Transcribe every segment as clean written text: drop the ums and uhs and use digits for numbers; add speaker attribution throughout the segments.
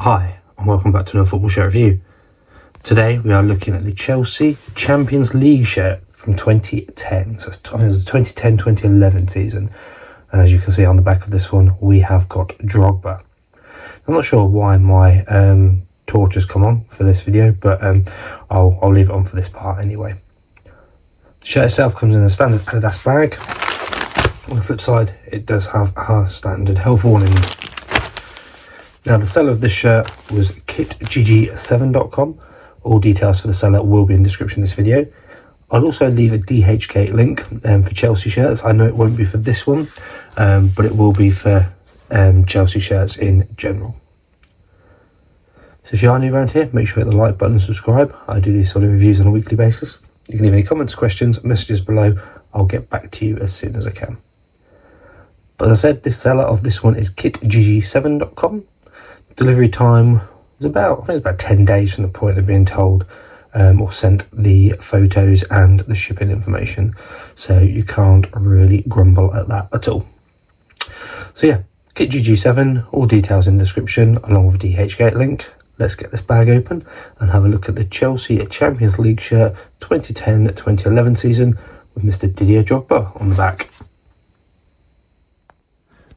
Speaker 1: Hi and welcome back to another football shirt review. Today we are looking at the Chelsea Champions League shirt from 2010. So I think it was the 2010-2011 season. And as you can see on the back of this one, we have got Drogba. I'm not sure why my torch has come on for this video, but I'll leave it on for this part anyway. The shirt itself comes in a standard Adidas bag. On the flip side, it does have our standard health warnings. Now, the seller of this shirt was dhgate.com. All details for the seller will be in the description of this video. I'll also leave a dhgate link for Chelsea shirts. I know it won't be for this one, but it will be for Chelsea shirts in general. So if you are new around here, make sure you hit the like button and subscribe. I do these sort of reviews on a weekly basis. You can leave any comments, questions, messages below. I'll get back to you as soon as I can. But as I said, the seller of this one is dhgate.com. Delivery time was about 10 days from the point of being told or sent the photos and the shipping information. So you can't really grumble at that at all. So yeah, KitGG7, all details in the description along with the dhgate link. Let's get this bag open and have a look at the Chelsea Champions League shirt 2010-2011 season with Mr. Didier Drogba on the back.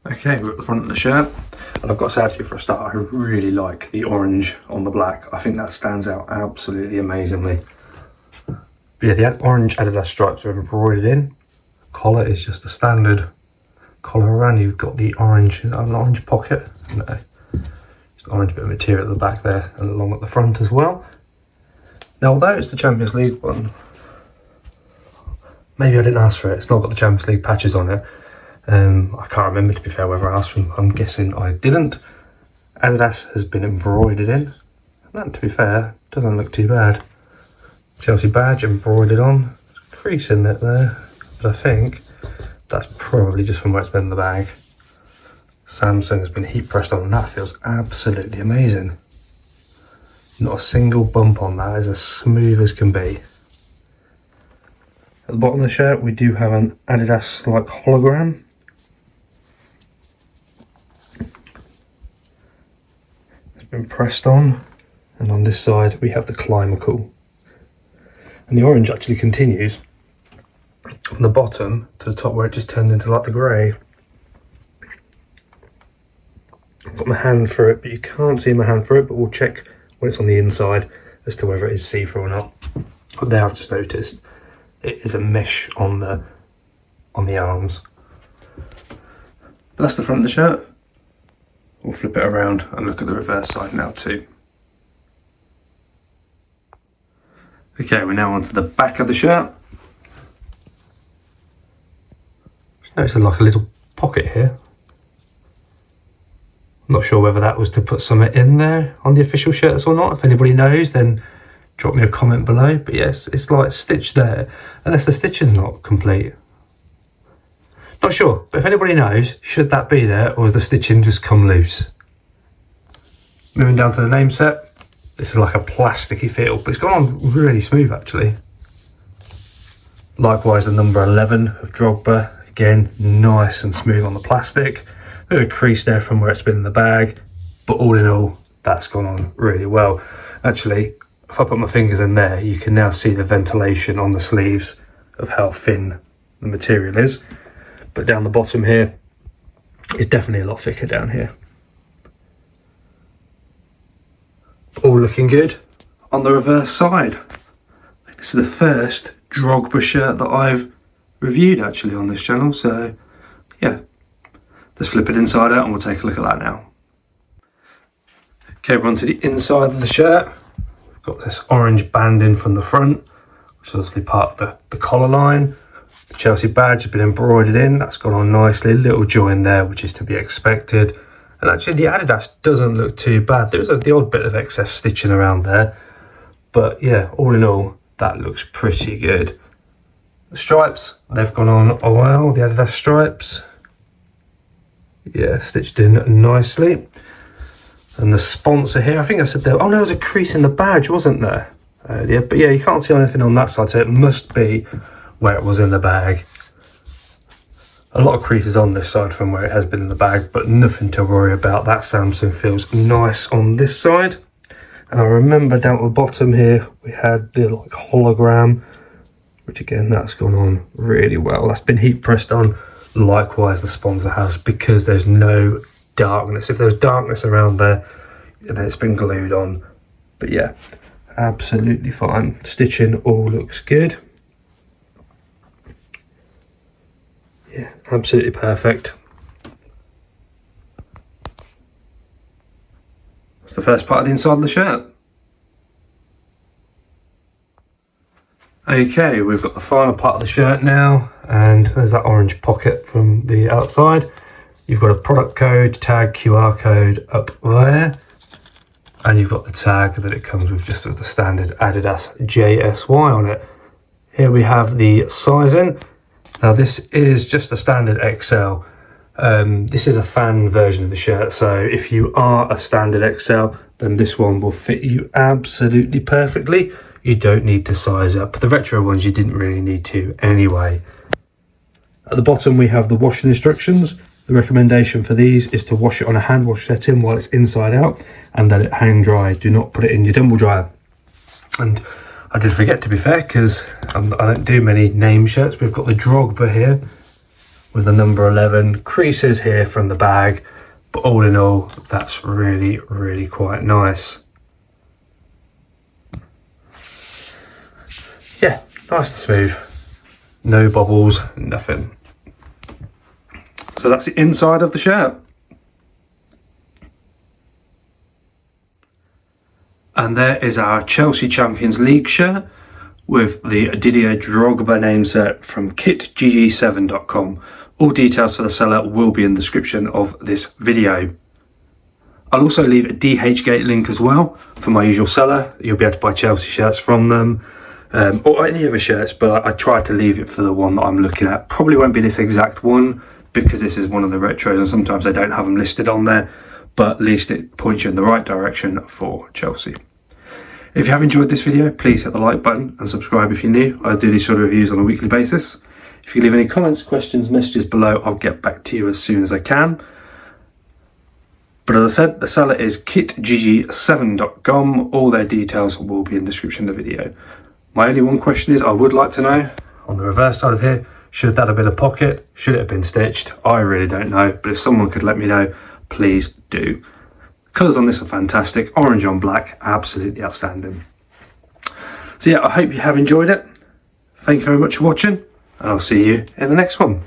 Speaker 1: Okay, we're at the front of the shirt, and I've got to say actually for a start, I really like the orange on the black. I think that stands out absolutely amazingly. But yeah, the orange Adidas stripes are embroidered in. Collar is just a standard collar around. You've got the orange, is that an orange pocket? No, just an orange bit of material at the back there and along at the front as well. Now, although it's the Champions League one, maybe I didn't ask for it. It's not got the Champions League patches on it. I can't remember, to be fair, whether I asked for them. I'm guessing I didn't. Adidas has been embroidered in. That, to be fair, doesn't look too bad. Chelsea badge embroidered on. Crease in it there. But I think that's probably just from where it's been in the bag. Samsung has been heat pressed on, and that feels absolutely amazing. Not a single bump on that. Is as smooth as can be. At the bottom of the shirt, we do have an Adidas-like hologram. Been pressed on, and on this side we have the Climacool, and the orange actually continues from the bottom to the top where it just turned into like the grey. I've got my hand through it, but you can't see my hand through it, but we'll check when it's on the inside as to whether it is see-through or not. But there, I've just noticed it is a mesh on the arms. But that's the front of the shirt. We'll flip it around and look at the reverse side now too. Okay, we're now onto the back of the shirt. Notice there's like a little pocket here. I'm not sure whether that was to put something in there on the official shirts or not. If anybody knows, then drop me a comment below. But yes, it's like stitched there, unless the stitching's not complete. Not sure, but if anybody knows, should that be there, or has the stitching just come loose? Moving down to the name set, this is like a plasticky feel, but it's gone on really smooth actually. Likewise, the number 11 of Drogba, again, nice and smooth on the plastic. There's a crease there from where it's been in the bag, but all in all, that's gone on really well. Actually, if I put my fingers in there, you can now see the ventilation on the sleeves of how thin the material is. But down the bottom here, it's definitely a lot thicker down here. All looking good. On the reverse side, this is the first Drogba shirt that I've reviewed actually on this channel. So yeah, let's flip it inside out and we'll take a look at that now. Okay, we're on to the inside of the shirt. We've got this orange banding from the front, which is obviously part of the collar line. The Chelsea badge has been embroidered in, that's gone on nicely, a little join there which is to be expected. And actually the Adidas doesn't look too bad. There's the odd bit of excess stitching around there. But yeah, all in all, that looks pretty good. The stripes, they've gone on well, the Adidas stripes. Yeah, stitched in nicely. And the sponsor here, I think I said there, oh no, there's a crease in the badge, wasn't there? Yeah, but yeah, you can't see anything on that side, so it must be where it was in the bag. A lot of creases on this side from where it has been in the bag, but nothing to worry about. That Samsung feels nice on this side. And I remember down at the bottom here, we had the like hologram, which again, that's gone on really well. That's been heat pressed on. Likewise, the sponsor has, because there's no darkness. If there's darkness around there, then it's been glued on. But yeah, absolutely fine. Stitching all looks good. Yeah, absolutely perfect. That's the first part of the inside of the shirt. Okay, we've got the final part of the shirt now, and there's that orange pocket from the outside. You've got a product code, tag, QR code up there, and you've got the tag that it comes with, just with the standard Adidas JSY on it. Here we have the sizing. Now this is just a standard XL. This is a fan version of the shirt, so if you are a standard XL, then this one will fit you absolutely perfectly. You don't need to size up. The retro ones you didn't really need to anyway. At the bottom we have the washing instructions. The recommendation for these is to wash it on a hand wash setting while it's inside out and let it hang dry. Do not put it in your tumble dryer. And I did forget, to be fair, because I don't do many name shirts. We've got the Drogba here with the number 11, creases here from the bag, but all in all, that's really, really quite nice. Yeah, nice and smooth. No bobbles, nothing. So that's the inside of the shirt. And there is our Chelsea Champions League shirt with the Didier Drogba name set from dhgate.com. All details for the seller will be in the description of this video. I'll also leave a dhgate link as well for my usual seller. You'll be able to buy Chelsea shirts from them, or any other shirts, but I try to leave it for the one that I'm looking at. Probably won't be this exact one, because this is one of the retros and sometimes they don't have them listed on there, but at least it points you in the right direction for Chelsea. If you have enjoyed this video, please hit the like button and subscribe if you're new. I do these sort of reviews on a weekly basis. If you leave any comments, questions, messages below, I'll get back to you as soon as I can. But as I said, the seller is dhgate7.com. All their details will be in the description of the video. My only one question is, I would like to know, on the reverse side of here, should that have been a pocket? Should it have been stitched? I really don't know, but if someone could let me know, please do. Colours on this are fantastic. Orange on black, absolutely outstanding. So yeah, I hope you have enjoyed it. Thank you very much for watching, and I'll see you in the next one.